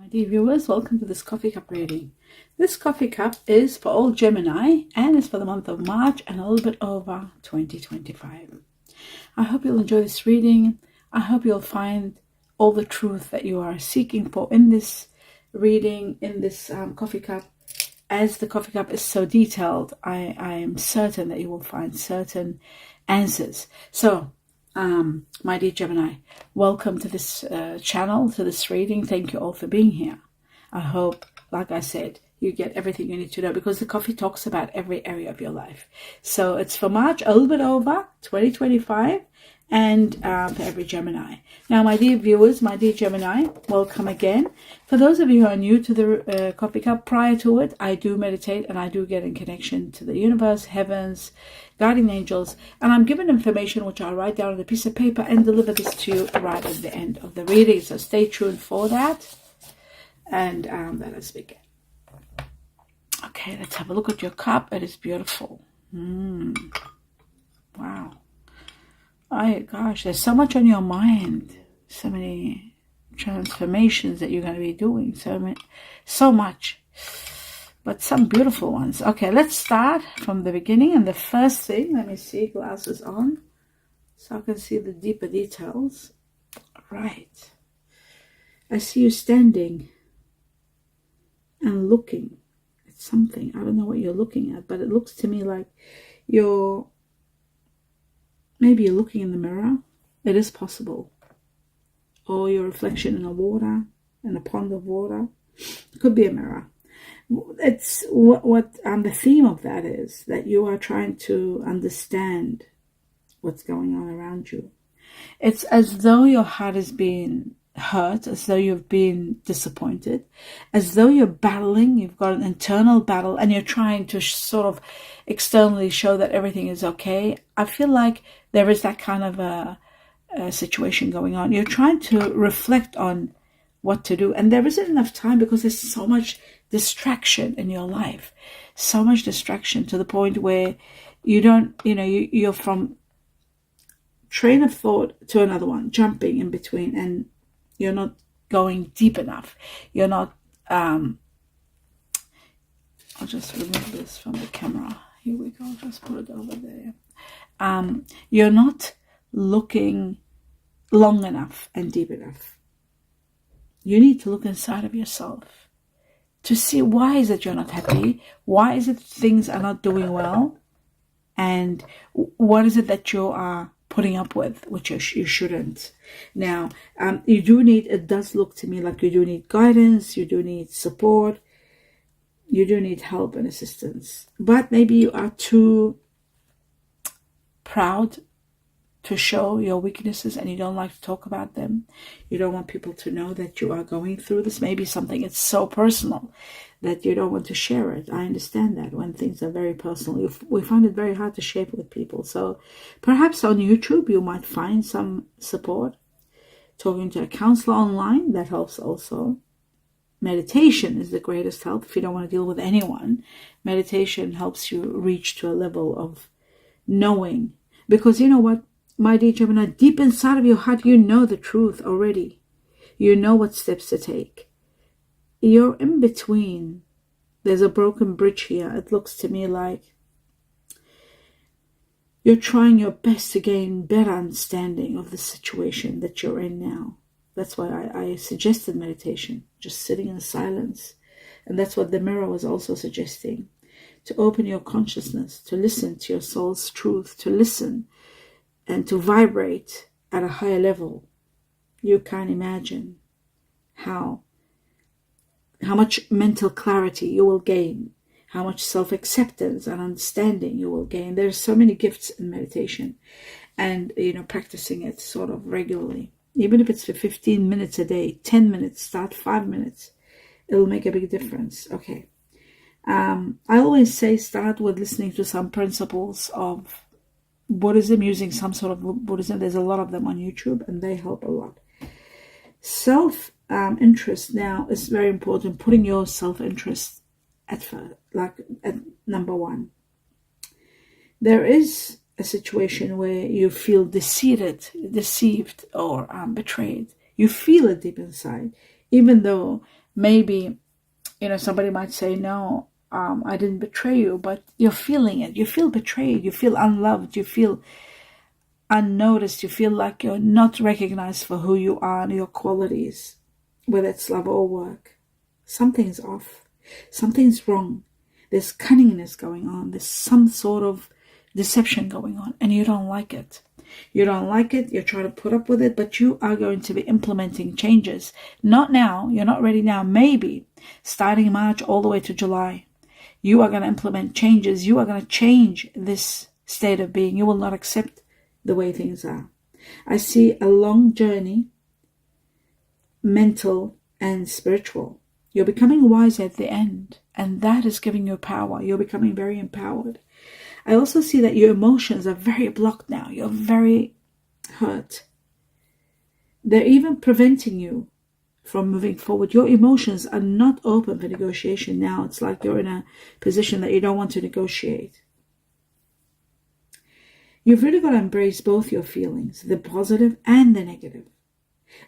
dear viewers, welcome to this coffee cup reading. This coffee cup is for all Gemini and is for the month of March and a little bit over 2025. I hope you'll enjoy this reading. I hope you'll find all the truth that you are seeking for in this reading, in this coffee cup. As the coffee cup is so detailed, I am certain that you will find certain answers. So, my dear Gemini, welcome to this channel, to this reading. Thank you all for being here. I hope, like I said, you get everything you need to know, because the coffee talks about every area of your life. So it's for March, a little bit over 2025, and for every Gemini. Now, my dear viewers, my dear Gemini, welcome again. For those of you who are new to the coffee cup, prior to it, I do meditate and I do get in connection to the universe, heavens, guardian angels, and I'm given information which I'll write down on a piece of paper and deliver this to you right at the end of the reading. So stay tuned for that, and let us begin. Okay, let's have a look at your cup. It is beautiful. Wow. Oh gosh, there's so much on your mind, so many transformations that you're going to be doing, so much, but some beautiful ones. Okay, let's start from the beginning. And the first thing, let me see, glasses on so I can see the deeper details. Right, I see you standing and looking at something. I don't know what you're looking at, but it looks to me like maybe you're looking in the mirror. It is possible. Or your reflection in a pond of water. It could be a mirror. It's what the theme of that is, that you are trying to understand what's going on around you. It's as though your heart is being hurt, as though you've been disappointed, as though you're battling, you've got an internal battle, and you're trying to sort of externally show that everything is okay. I feel like there is that kind of a situation going on. You're trying to reflect on what to do, and there isn't enough time because there's so much distraction in your life, so much distraction, to the point where you don't, you're from train of thought to another one, jumping in between, and you're not going deep enough. You're not, I'll just remove this from the camera. Here we go, just put it over there. You're not looking long enough and deep enough. You need to look inside of yourself to see, why is it you're not happy? Why is it things are not doing well? And what is it that you are putting up with, which you shouldn't? Now, it does look to me like you do need guidance, you do need support, you do need help and assistance. But maybe you are too proud to show your weaknesses, and you don't like to talk about them. You don't want people to know that you are going through this. Maybe something it's so personal that you don't want to share it. I understand that when things are very personal, we find it very hard to share it with people. So perhaps on YouTube you might find some support. Talking to a counselor online, that helps also. Meditation is the greatest help if you don't want to deal with anyone. Meditation helps you reach to a level of knowing. Because you know what, my dear Gemini, deep inside of your heart, you know the truth already. You know what steps to take. You're in between. There's a broken bridge here. It looks to me like you're trying your best to gain better understanding of the situation that you're in now. That's why I suggested meditation, just sitting in silence. And that's what the mirror was also suggesting. To open your consciousness, to listen to your soul's truth, to listen and to vibrate at a higher level. You can't imagine how much mental clarity you will gain, how much self-acceptance and understanding you will gain. There's so many gifts in meditation, and practicing it sort of regularly. Even if it's for 15 minutes a day, 10 minutes, start 5 minutes, it'll make a big difference. Okay. I always say start with listening to some principles of Buddhism, using some sort of Buddhism. There's a lot of them on YouTube, and they help a lot. Self-interest now is very important. Putting your self-interest at number one. There is a situation where you feel deceived or betrayed. You feel it deep inside, even though Maybe, somebody might say, no, I didn't betray you, but you're feeling it. You feel betrayed. You feel unloved. You feel unnoticed. You feel like you're not recognized for who you are and your qualities, whether it's love or work. Something's off. Something's wrong. There's cunningness going on. There's some sort of deception going on, and you don't like it. You don't like it. You're trying to put up with it, but you are going to be implementing changes. Not now. You're not ready now. Maybe starting March all the way to July, you are going to implement changes. You are going to change this state of being. You will not accept the way things are. I see a long journey, mental and spiritual. You're becoming wise at the end, and that is giving you power. You're becoming very empowered. I also see that your emotions are very blocked now. You're very hurt. They're even preventing you from moving forward. Your emotions are not open for negotiation now. It's like you're in a position that you don't want to negotiate. You've really got to embrace both your feelings, the positive and the negative.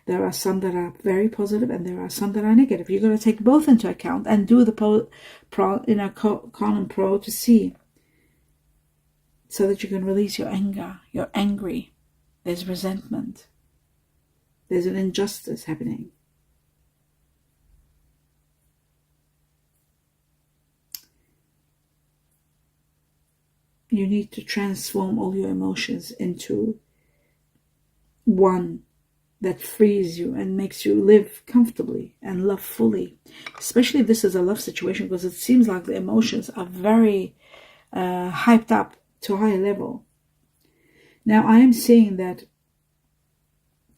There are some that are very positive and there are some that are negative. You've got to take both into account and do the con and pro to see, so that you can release your anger. You're angry. There's resentment. There's an injustice happening. You need to transform all your emotions into one that frees you and makes you live comfortably and love fully. Especially if this is a love situation, because it seems like the emotions are very hyped up to a high level. Now, I am seeing that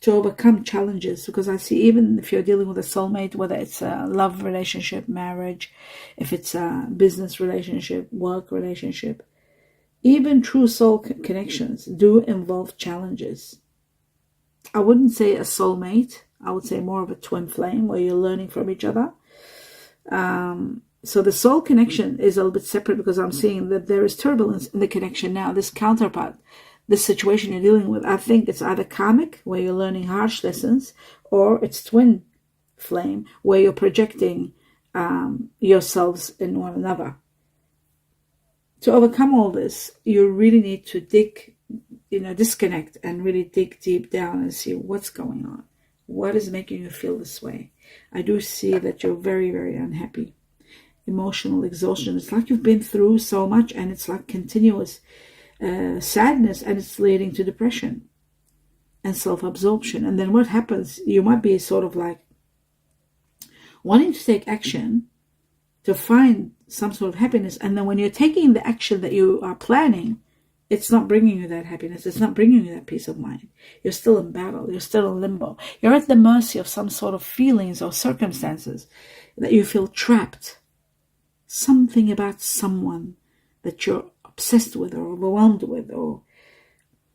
to overcome challenges, because I see even if you're dealing with a soulmate, whether it's a love relationship, marriage, if it's a business relationship, work relationship, even true soul connections do involve challenges. I wouldn't say a soulmate. I would say more of a twin flame where you're learning from each other. So the soul connection is a little bit separate, because I'm seeing that there is turbulence in the connection now. This counterpart, this situation you're dealing with, I think it's either karmic, where you're learning harsh lessons, or it's twin flame, where you're projecting yourselves in one another. To overcome all this, you really need to disconnect and really dig deep down and see what's going on. What is making you feel this way? I do see that you're very, very unhappy. Emotional exhaustion. It's like you've been through so much, and it's like continuous sadness, and it's leading to depression and self-absorption. And then what happens? You might be sort of like wanting to take action to find some sort of happiness, and then when you're taking the action that you are planning, it's not bringing you that happiness. It's not bringing you that peace of mind. You're still in battle. You're still in limbo. You're at the mercy of some sort of feelings or circumstances that you feel trapped. Something about someone that you're obsessed with or overwhelmed with, or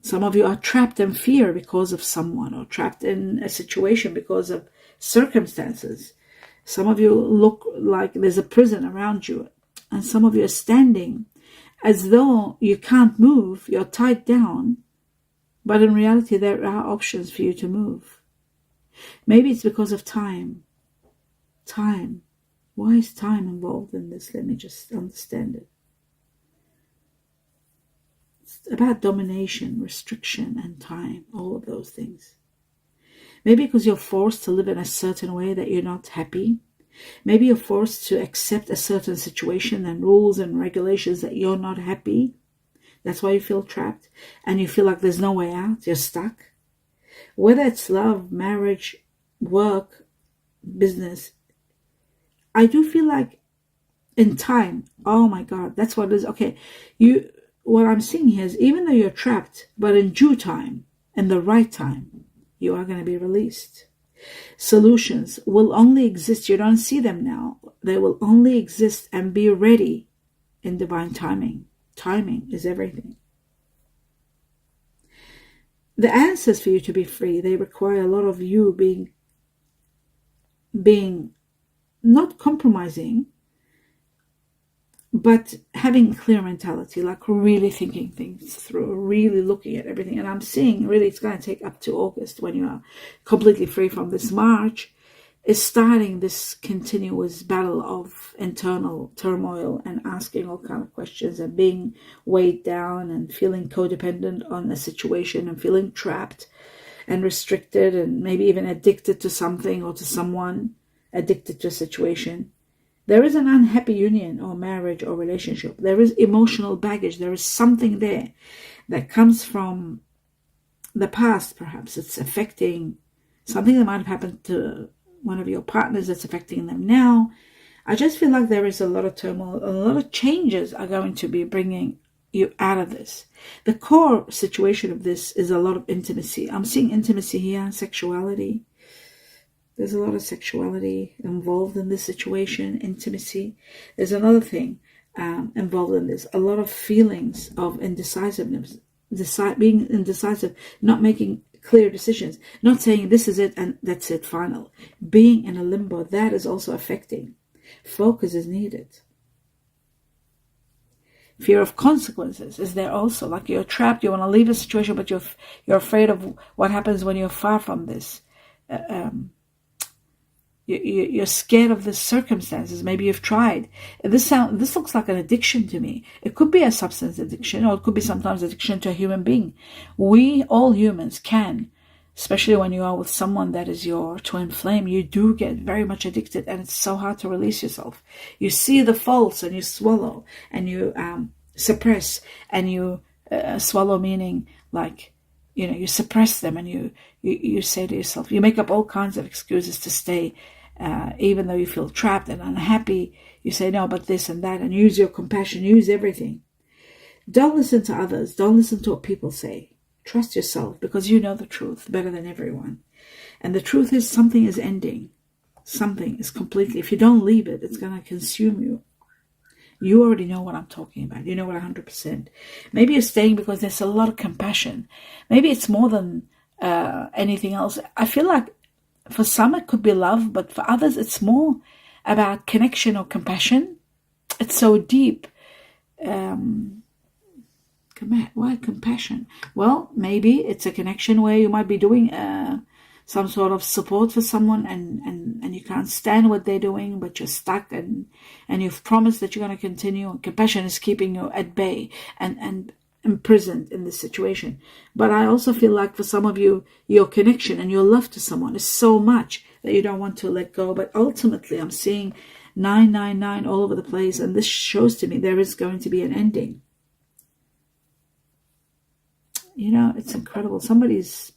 some of you are trapped in fear because of someone, or trapped in a situation because of circumstances. Some of you look like there's a prison around you, and some of you are standing as though you can't move. You're tied down, but in reality there are options for you to move. Maybe it's because of time. Time. Why is time involved in this? Let me just understand it. It's about domination, restriction, and time, all of those things. Maybe because you're forced to live in a certain way that you're not happy. Maybe you're forced to accept a certain situation and rules and regulations that you're not happy. That's why you feel trapped, and you feel like there's no way out. You're stuck. Whether it's love, marriage, work, business, I do feel like in time, oh my God, that's what it is. Okay, what I'm seeing here is, even though you're trapped, but in due time, in the right time, you are going to be released. Solutions will only exist. You don't see them now. They will only exist and be ready in divine timing. Timing is everything. The answers for you to be free, they require a lot of you being not compromising, but having clear mentality, like really thinking things through, really looking at everything. And I'm seeing really it's going to take up to August, when you are completely free from this. March is starting this continuous battle of internal turmoil and asking all kind of questions and being weighed down and feeling codependent on a situation and feeling trapped and restricted and maybe even addicted to something or to someone, addicted to a situation. There is an unhappy union or marriage or relationship. There is emotional baggage. There is something there that comes from the past, perhaps. It's affecting something that might have happened to one of your partners that's affecting them now. I just feel like there is a lot of turmoil, a lot of changes are going to be bringing you out of this. The core situation of this is a lot of intimacy. I'm seeing intimacy here, sexuality. There's a lot of sexuality involved in this situation, intimacy. There's another thing involved in this, a lot of feelings of indecisiveness, being indecisive, not making clear decisions, not saying this is it and that's it, final. Being in a limbo, that is also affecting. Focus is needed. Fear of consequences is there also, like you're trapped, you want to leave a situation, but you're afraid of what happens when you're far from this. You're scared of the circumstances. Maybe you've tried. This looks like an addiction to me. It could be a substance addiction, or it could be sometimes addiction to a human being. We, all humans, can, especially when you are with someone that is your twin flame, you do get very much addicted, and it's so hard to release yourself. You see the faults and you swallow, and you suppress, and you swallow meaning like, you suppress them, and you say to yourself, you make up all kinds of excuses to stay. Even though you feel trapped and unhappy, you say no, but this and that, and use your compassion, use everything. Don't listen to others. Don't listen to what people say. Trust yourself, because you know the truth better than everyone. And the truth is, something is ending. Something is completely, if you don't leave it, it's going to consume you. You already know what I'm talking about. You know it 100%. Maybe you're staying because there's a lot of compassion. Maybe it's more than anything else. I feel like for some it could be love, but for others it's more about connection or compassion. It's so deep. Why compassion? Well, maybe it's a connection where you might be doing some sort of support for someone, and you can't stand what they're doing, but you're stuck, and you've promised that you're going to continue, and compassion is keeping you at bay and imprisoned in this situation. But I also feel like for some of you, your connection and your love to someone is so much that you don't want to let go. But ultimately, I'm seeing 999 all over the place, and this shows to me there is going to be an ending. It's incredible. It's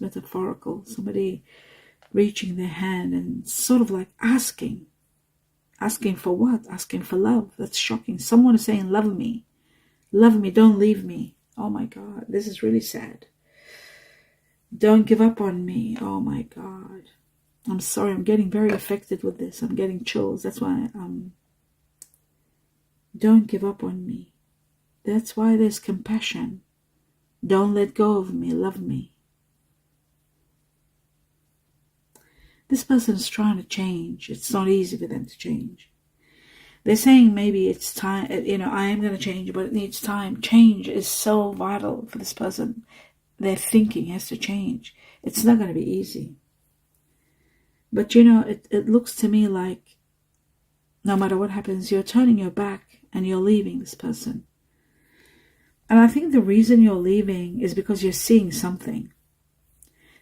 metaphorical. Somebody reaching their hand and sort of like asking for what? Asking for love. That's shocking. Someone is saying, love me, don't leave me. Oh my God, this is really sad. Don't give up on me. Oh my God. I'm sorry, I'm getting very affected with this. I'm getting chills. That's why don't give up on me. That's why there's compassion. Don't let go of me. Love me. This person is trying to change. It's not easy for them to change. They're saying maybe it's time, I am going to change, but it needs time. Change is so vital for this person. Their thinking has to change. It's not going to be easy. But it looks to me like no matter what happens, you're turning your back and you're leaving this person. And I think the reason you're leaving is because you're seeing something.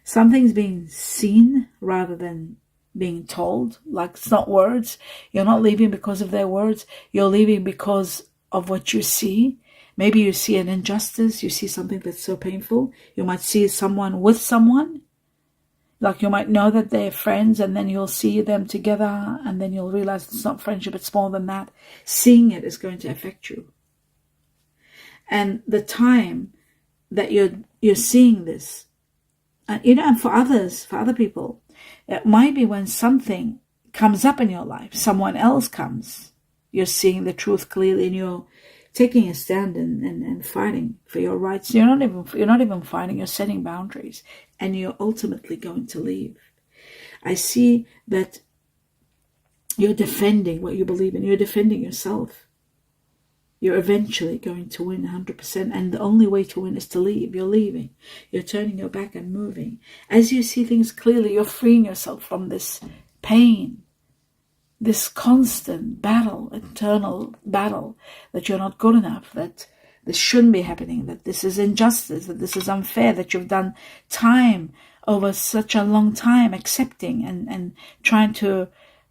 Something's being seen rather than being told. Like, it's not words. You're not leaving because of their words. You're leaving because of what you see. Maybe you see an injustice. You see something that's so painful. You might see someone with someone. Like, you might know that they're friends, and then you'll see them together, and then you'll realize it's not friendship, it's more than that. Seeing it is going to affect you. And the time that you're seeing this, and for others, for other people, it might be when something comes up in your life, someone else comes, you're seeing the truth clearly, and you're taking a stand and fighting for your rights. You're not even fighting, you're setting boundaries, and you're ultimately going to leave. I see that you're defending what you believe in, you're defending yourself. You're eventually going to win 100%, and the only way to win is to leave. You're leaving. You're turning your back and moving. As you see things clearly, you're freeing yourself from this pain, this constant battle, eternal battle, that you're not good enough, that this shouldn't be happening, that this is injustice, that this is unfair, that you've done time over such a long time accepting and trying to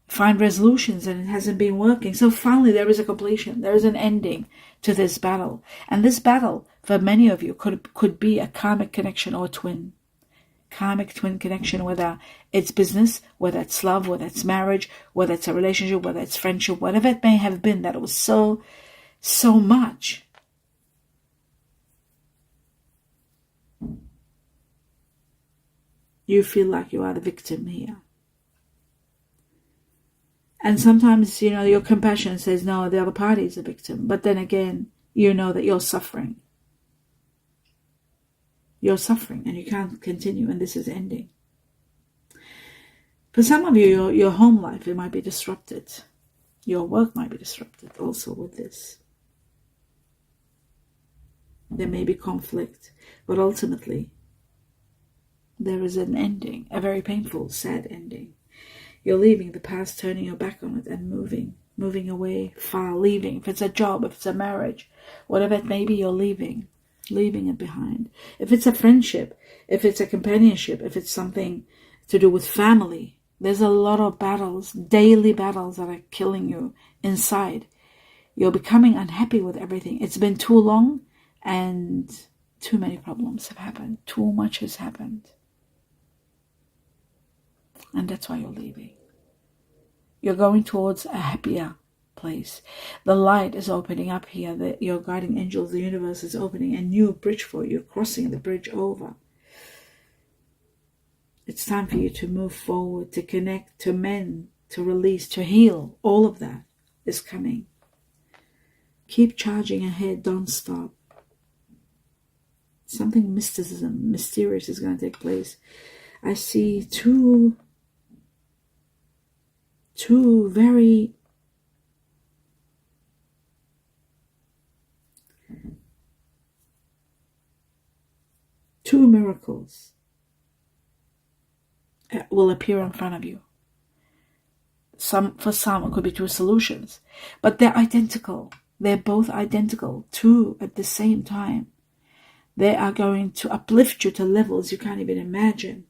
find resolutions, and it hasn't been working. So finally there is a completion, there is an ending to this battle. And this battle for many of you could be a karmic connection or twin. Karmic twin connection, whether it's business, whether it's love, whether it's marriage, whether it's a relationship, whether it's friendship, whatever it may have been, that it was so much. You feel like you are the victim here. And sometimes, your compassion says, no, the other party is a victim. But then again, you know that you're suffering. You're suffering and you can't continue, and this is ending. For some of you, your home life, it might be disrupted. Your work might be disrupted also with this. There may be conflict, but ultimately, there is an ending, a very painful, sad ending. You're leaving the past, turning your back on it, and moving away, far, leaving. If it's a job, if it's a marriage, whatever it may be, you're leaving it behind. If it's a friendship, if it's a companionship, if it's something to do with family, there's a lot of battles, daily battles that are killing you inside. You're becoming unhappy with everything. It's been too long, and too many problems have happened. Too much has happened. And that's why you're leaving. You're going towards a happier place. The light is opening up here. Your guiding angels, the universe is opening a new bridge for you, crossing the bridge over. It's time for you to move forward, to connect, to mend, to release, to heal. All of that is coming. Keep charging ahead. Don't stop. Something mysterious is going to take place. I see two very miracles will appear in front of you. For some, it could be two solutions, but they're identical. They're both identical, two at the same time. They are going to uplift you to levels you can't even imagine.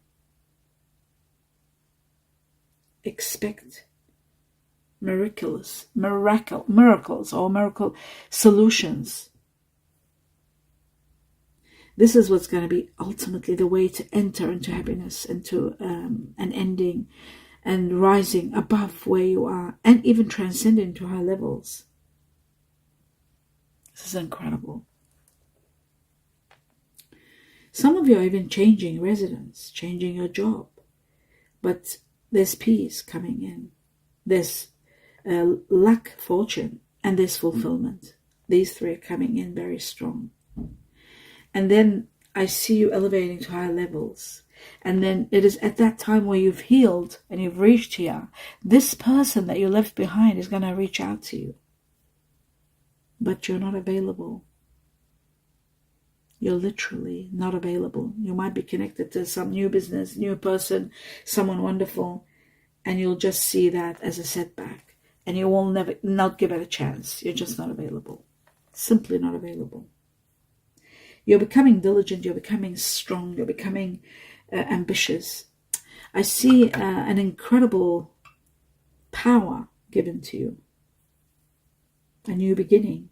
Expect miracles or miracle solutions. This is what's going to be ultimately the way to enter into happiness, into an ending and rising above where you are, and even transcending to high levels. This is incredible. Some of you are even changing residence, changing your job, but there's peace coming in. There's luck, fortune, and there's fulfillment. These three are coming in very strong. And then I see you elevating to higher levels. And then it is at that time where you've healed and you've reached here, this person that you left behind is going to reach out to you. But you're not available. You're literally not available. You might be connected to some new business, new person, someone wonderful, and you'll just see that as a setback. And you will not give it a chance. You're just not available. Simply not available. You're becoming diligent. You're becoming strong. You're becoming ambitious. I see an incredible power given to you. A new beginning.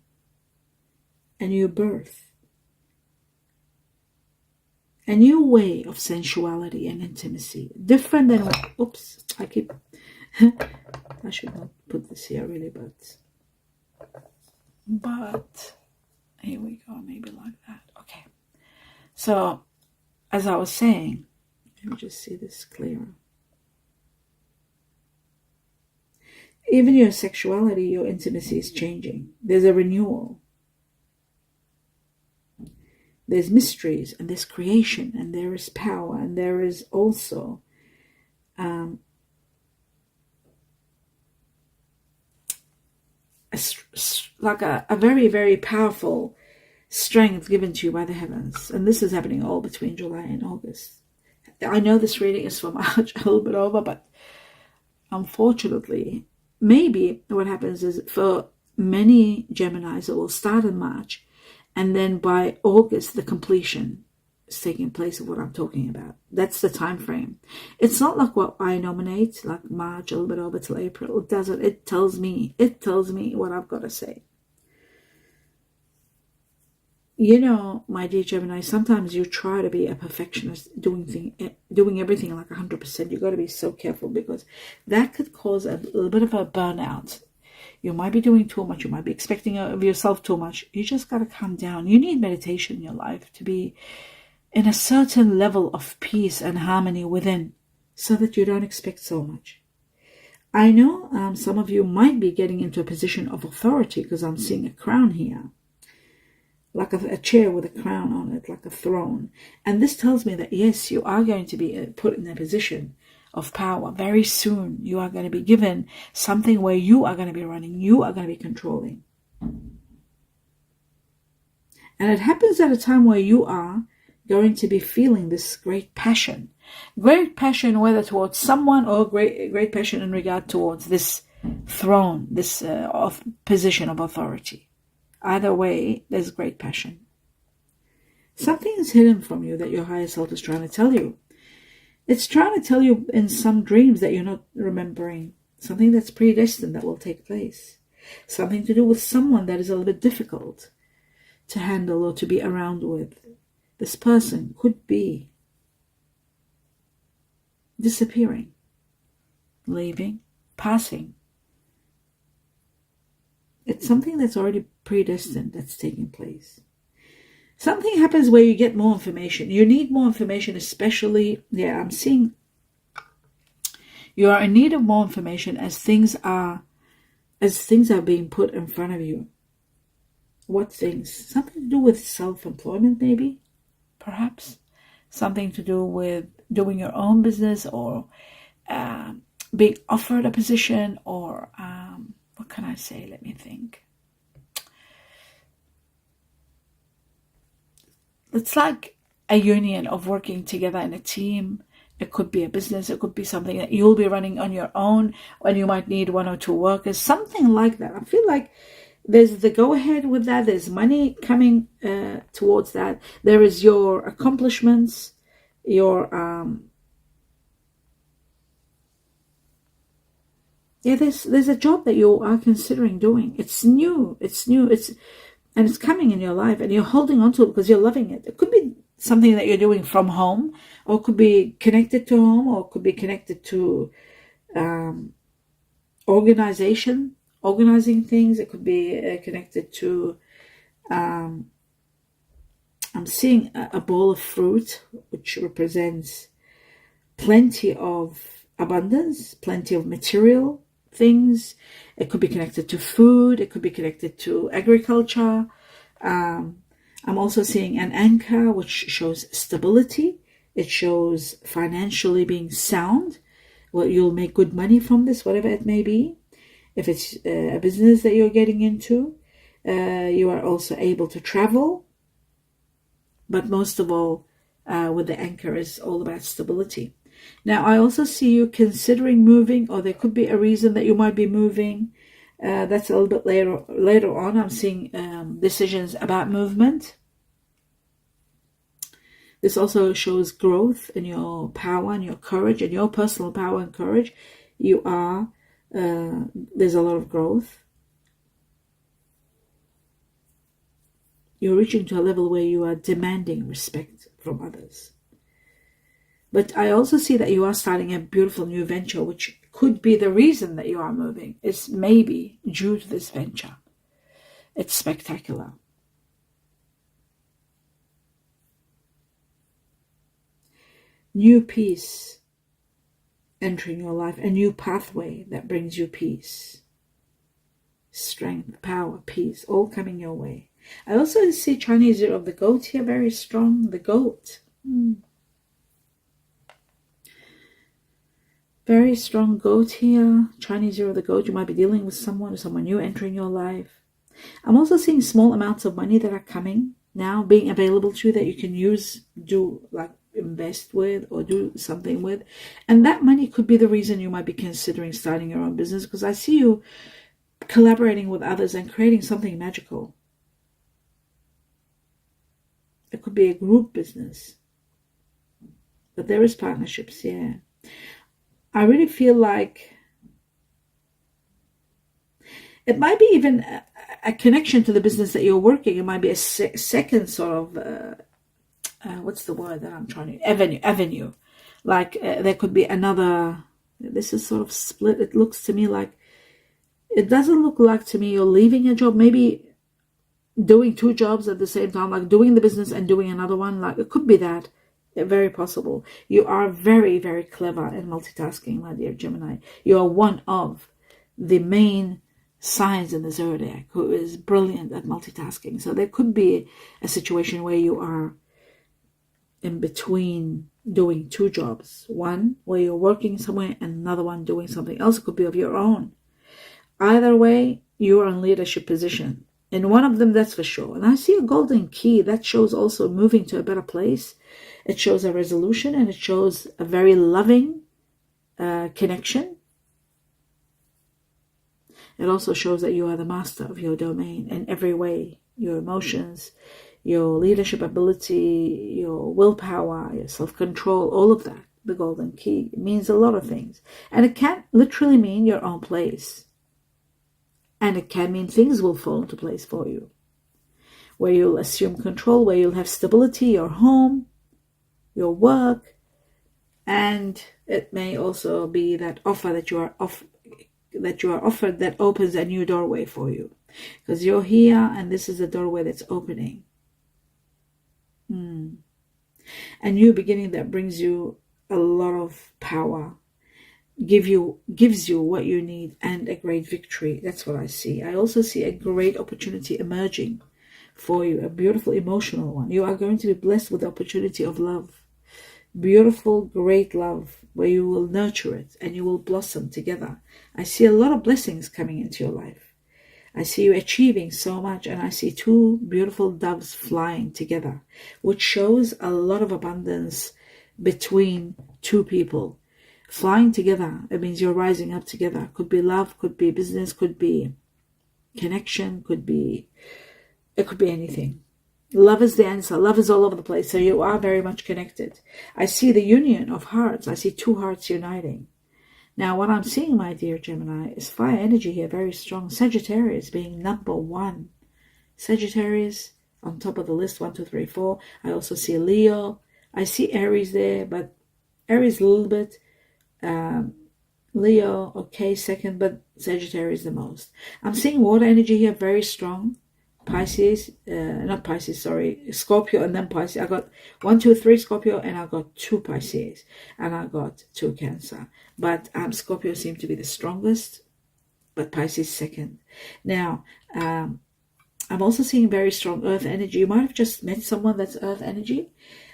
A new birth. A new way of sensuality and intimacy. Different than what... Oops. I should not put this here really, but here we go. Maybe like that. Okay. So, as I was saying, let me just see this clearer. Even your sexuality, your intimacy is changing. There's a renewal. There's mysteries, and there's creation, and there is power, and there is also a a very, very powerful strength given to you by the heavens. And this is happening all between July and August. I know this reading is for March, a little bit over, but unfortunately, maybe what happens is for many Geminis, it will start in March, and then by August, the completion is taking place of what I'm talking about. That's the time frame. It's not like what I nominate, like March, a little bit over till April. It doesn't. It tells me what I've got to say. You know, my dear Gemini, sometimes you try to be a perfectionist, doing everything like 100%. You've got to be so careful, because that could cause a little bit of a burnout. You might be doing too much. You might be expecting of yourself too much. You just got to calm down. You need meditation in your life to be in a certain level of peace and harmony within, so that you don't expect so much. I know some of you might be getting into a position of authority, because I'm seeing a crown here. Like a chair with a crown on it, like a throne. And this tells me that, yes, you are going to be put in a position of power very soon. You are going to be given something where you are going to be running. You are going to be controlling. And it happens at a time where you are going to be feeling this great passion. Great passion, whether towards someone, or great passion in regard towards this throne, this position of authority. Either way, there's great passion. Something is hidden from you that your higher self is trying to tell you. It's trying to tell you in some dreams that you're not remembering. Something that's predestined that will take place. Something to do with someone that is a little bit difficult to handle or to be around with. This person could be disappearing, leaving, passing. It's something that's already predestined that's taking place. Something happens where you get more information. You need more information, especially, I'm seeing you are in need of more information as things are being put in front of you. What things? Something to do with self-employment, maybe, perhaps. Something to do with doing your own business, or being offered a position, or what can I say? Let me think. It's like a union of working together in a team. It could be a business. It could be something that you'll be running on your own, and you might need 1 or 2 workers, something like that. I feel like there's the go-ahead with that. There's money coming towards that. There is your accomplishments, your there's a job that you are considering doing. It's new, and it's coming in your life, and you're holding on to it because you're loving it. It could be something that you're doing from home, or it could be connected to home, or it could be connected to organizing things. It could be connected to I'm seeing a bowl of fruit, which represents plenty of abundance, plenty of material things. It could be connected to food. It could be connected to agriculture. I'm also seeing an anchor, which shows stability. It shows financially being sound. Well, you'll make good money from this, whatever it may be. If it's a business that you're getting into, you are also able to travel. But most of all, with the anchor, is all about stability. Now, I also see you considering moving, or there could be a reason that you might be moving. That's a little bit later on. I'm seeing decisions about movement. This also shows growth in your power and your courage, and your personal power and courage. You are, there's a lot of growth. You're reaching to a level where you are demanding respect from others. But I also see that you are starting a beautiful new venture, which could be the reason that you are moving. It's maybe due to this venture. It's spectacular. New peace entering your life, a new pathway that brings you peace, strength, power, peace, all coming your way. I also see Chinese year of the goat here, very strong. The goat. Very strong goat here. Chinese year of the goat. You might be dealing with someone or someone new entering your life. I'm also seeing small amounts of money that are coming now, being available to you that you can use, do like invest with or do something with. And that money could be the reason you might be considering starting your own business, because I see you collaborating with others and creating something magical. It could be a group business. But there is partnerships, yeah. I really feel like it might be even a connection to the business that you're working. It might be a second sort of, what's the word that I'm trying to, avenue. Like there could be another, this is sort of split. It looks to me like, it doesn't look like to me you're leaving a job, maybe doing two jobs at the same time, like doing the business and doing another one. Like it could be that. Very possible. You are very, very clever in multitasking, my dear Gemini. You are one of the main signs in the zodiac who is brilliant at multitasking. So there could be a situation where you are in between doing two jobs. One where you're working somewhere and another one doing something else. It could be of your own. Either way, you are in leadership position. In one of them, that's for sure. And I see a golden key that shows also moving to a better place. It shows a resolution, and it shows a very loving connection. It also shows that you are the master of your domain in every way. Your emotions, your leadership ability, your willpower, your self-control, all of that. The golden key. It means a lot of things. And it can literally mean your own place. And it can mean things will fall into place for you. Where you'll assume control, where you'll have stability, your home, your work, and it may also be that offer that you are offered that opens a new doorway for you, because you're here and this is a doorway that's opening. A new beginning that brings you a lot of power, gives you what you need, and a great victory. That's what I see. I also see a great opportunity emerging for you, a beautiful emotional one. You are going to be blessed with the opportunity of love. Beautiful, great love, where you will nurture it and you will blossom together. I see a lot of blessings coming into your life. I see you achieving so much, and I see two beautiful doves flying together, which shows a lot of abundance between two people. Flying together, it means you're rising up together. Could be love, could be business, could be connection, it could be anything. Love is the answer. Love is all over the place. So you are very much connected. I see the union of hearts. I see two hearts uniting. Now, what I'm seeing, my dear Gemini, is fire energy here, very strong. Sagittarius being number one. Sagittarius on top of the list, 1, 2, 3, 4. I also see Leo. I see Aries there, but Aries a little bit. Leo, okay, second, but Sagittarius the most. I'm seeing water energy here, very strong. Pisces, not Pisces, sorry, Scorpio and then Pisces. I got 1, 2, 3 Scorpio, and I got 2 Pisces, and I got 2 Cancer. But Scorpio seemed to be the strongest, but Pisces second. Now, I'm also seeing very strong earth energy. You might have just met someone that's earth energy.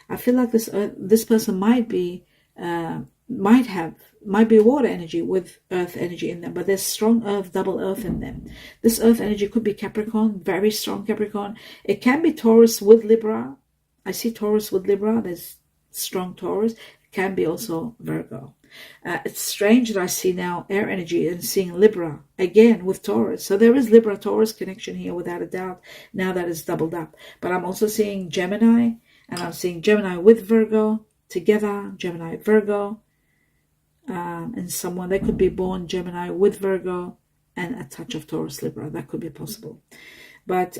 I feel like this person might be water energy with earth energy in them, but there's strong earth, double earth in them. This earth energy could be Capricorn, very strong Capricorn. It can be Taurus with Libra. I see Taurus with Libra. There's strong Taurus. It can be also Virgo. It's strange that I see now air energy and seeing Libra again with Taurus. So there is Libra-Taurus connection here without a doubt. Now that is doubled up. But I'm also seeing Gemini, and I'm seeing Gemini with Virgo together, Gemini, Virgo. And someone that could be born Gemini with Virgo and a touch of Taurus Libra. That could be possible. But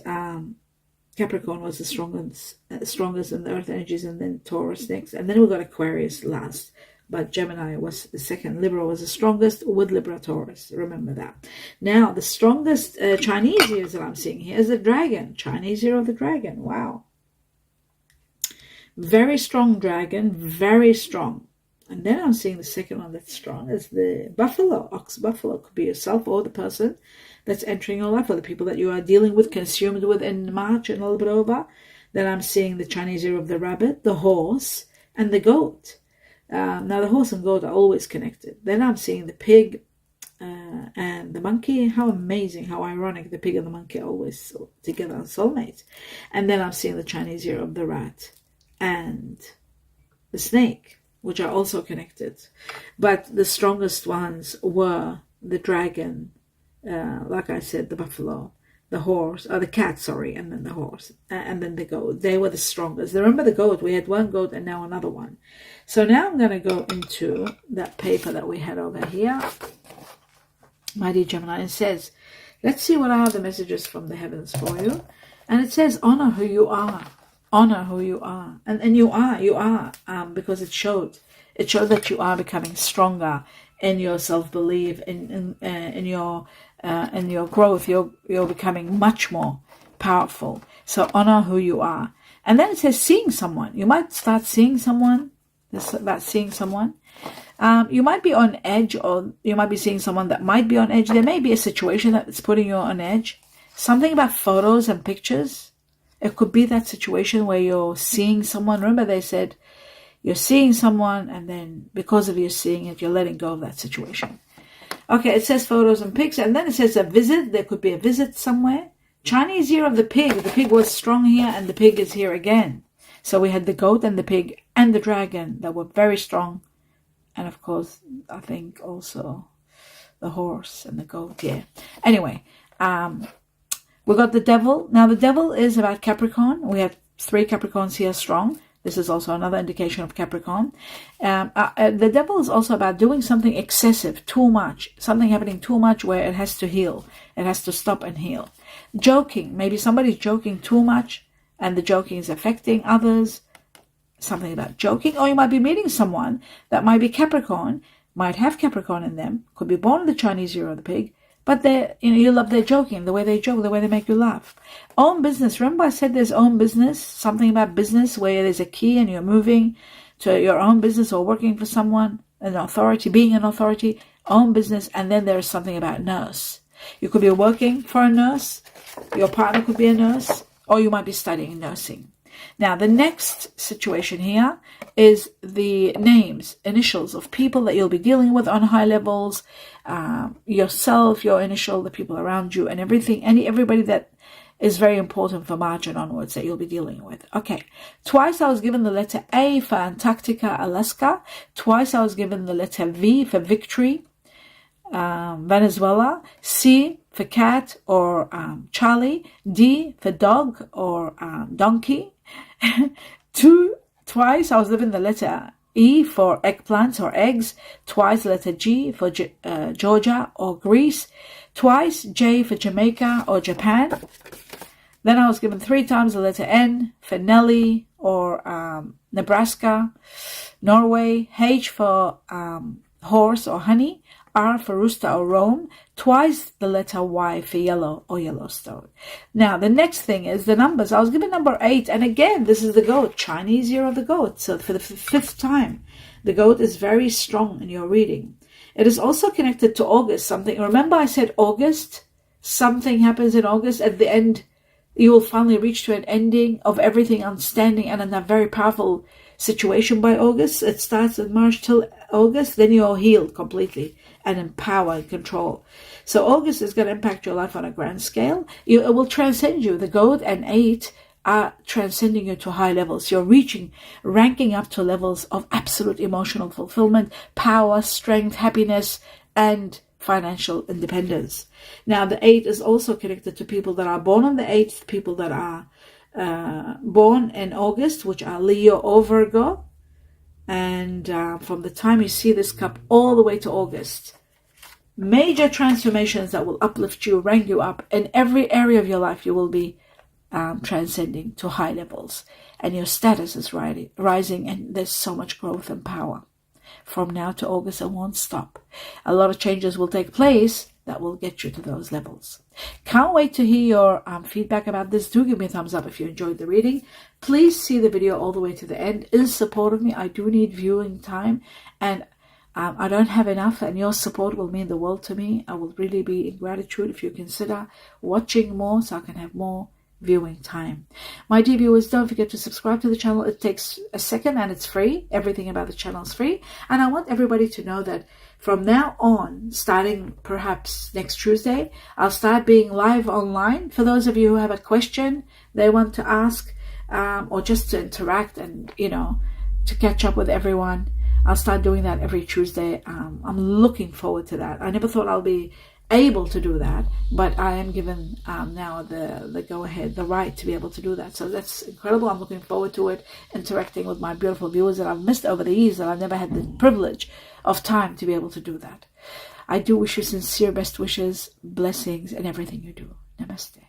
Capricorn was the strongest in the earth energies, and then Taurus next. And then we got Aquarius last. But Gemini was the second. Libra was the strongest with Libra Taurus. Remember that. Now, the strongest Chinese years that I'm seeing here is the dragon. Chinese year of the dragon. Wow. Very strong dragon. Very strong. And then I'm seeing the second one that's strong is the buffalo. Ox buffalo could be yourself or the person that's entering your life, or the people that you are dealing with, consumed with in March and a little bit over. Then I'm seeing the Chinese year of the rabbit, the horse, and the goat. Now the horse and goat are always connected. Then I'm seeing the pig and the monkey. How amazing, how ironic, the pig and the monkey are always together and soulmates. And then I'm seeing the Chinese year of the rat and the snake, which are also connected. But the strongest ones were the dragon, like I said, the buffalo, the horse, or the cat, sorry, and then the horse, and then the goat. They were the strongest. Remember the goat? We had one goat and now another one. So now I'm going to go into that paper that we had over here. My dear Gemini, it says, let's see what are the messages from the heavens for you. And it says, honor who you are. Honor who you are. And you are, because it showed that you are becoming stronger in your self-belief, in your growth. You're becoming much more powerful. So honor who you are. And then it says seeing someone. You might start seeing someone. This is about seeing someone. You might be on edge, or you might be seeing someone that might be on edge. There may be a situation that's putting you on edge. Something about photos and pictures. It could be that situation where you're seeing someone. Remember they said you're seeing someone, and then because of you seeing it, you're letting go of that situation. Okay, it says photos and pics, and then it says a visit. There could be a visit somewhere. Chinese year of the pig. The pig was strong here, and the pig is here again. So we had the goat and the pig and the dragon that were very strong. And of course, I think also the horse and the goat, yeah. Anyway, we got the devil. Now the devil is about Capricorn. We have 3 Capricorns here strong. This is also another indication of Capricorn. The devil is also about doing something excessive, too much. Something happening too much where it has to heal. It has to stop and heal. Joking. Maybe somebody's joking too much and the joking is affecting others. Something about joking. Or you might be meeting someone that might be Capricorn, might have Capricorn in them, could be born in the Chinese year of the pig, but you love their joking, the way they joke, the way they make you laugh. Own business. Remember I said there's own business, something about business where there's a key and you're moving to your own business or working for someone, an authority, being an authority, own business. And then there's something about nurse. You could be working for a nurse, your partner could be a nurse, or you might be studying nursing. Now, the next situation here is the names, initials of people that you'll be dealing with on high levels, yourself, your initial, the people around you, and everything, everybody that is very important for March and onwards that you'll be dealing with. Okay, twice I was given the letter A for Antarctica, Alaska. Twice I was given the letter V for victory, Venezuela. C for cat or Charlie. D for dog or donkey. Twice I was given the letter E for eggplants or eggs. Twice the letter G for Georgia or Greece. Twice J for Jamaica or Japan. Then I was given 3 times the letter N for Nelly or Nebraska, Norway. H for horse or honey. R for rooster or Rome. Twice the letter Y for yellow or Yellowstone. Now, the next thing is the numbers. I was given number 8. And again, this is the goat, Chinese year of the goat. So for the 5th time, the goat is very strong in your reading. It is also connected to August. Something. Remember I said August? Something happens in August. At the end, you will finally reach to an ending of everything outstanding and in a very powerful situation by August. It starts in March till August. Then you're healed completely and in power and control. So August is going to impact your life on a grand scale. It will transcend you. The goat and 8 are transcending you to high levels. You're ranking up to levels of absolute emotional fulfillment, power, strength, happiness, and financial independence. Now, the 8 is also connected to people that are born on the 8th, people that are born in August, which are Leo or Virgo. And from the time you see this cup all the way to August, major transformations that will uplift you, rank you up in every area of your life. You will be transcending to high levels, and your status is rising, and there's so much growth and power from now to August. It won't stop. A lot of changes will take place that will get you to those levels. Can't wait to hear your feedback about this. Do give me a thumbs up if you enjoyed the reading. Please see the video all the way to the end in support of me. I do need viewing time, and I don't have enough, and your support will mean the world to me. I will really be in gratitude if you consider watching more so I can have more viewing time. My dear viewers, don't forget to subscribe to the channel. It takes a second and it's free. Everything about the channel is free. And I want everybody to know that from now on, starting perhaps next Tuesday, I'll start being live online. For those of you who have a question they want to ask, or just to interact and, to catch up with everyone, I'll start doing that every Tuesday. I'm looking forward to that. I never thought I'll be able to do that, but I am given now the go-ahead, the right to be able to do that. So that's incredible. I'm looking forward to it, interacting with my beautiful viewers that I've missed over the years, that I've never had the privilege of time to be able to do that. I do wish you sincere best wishes, blessings, and everything you do. Namaste.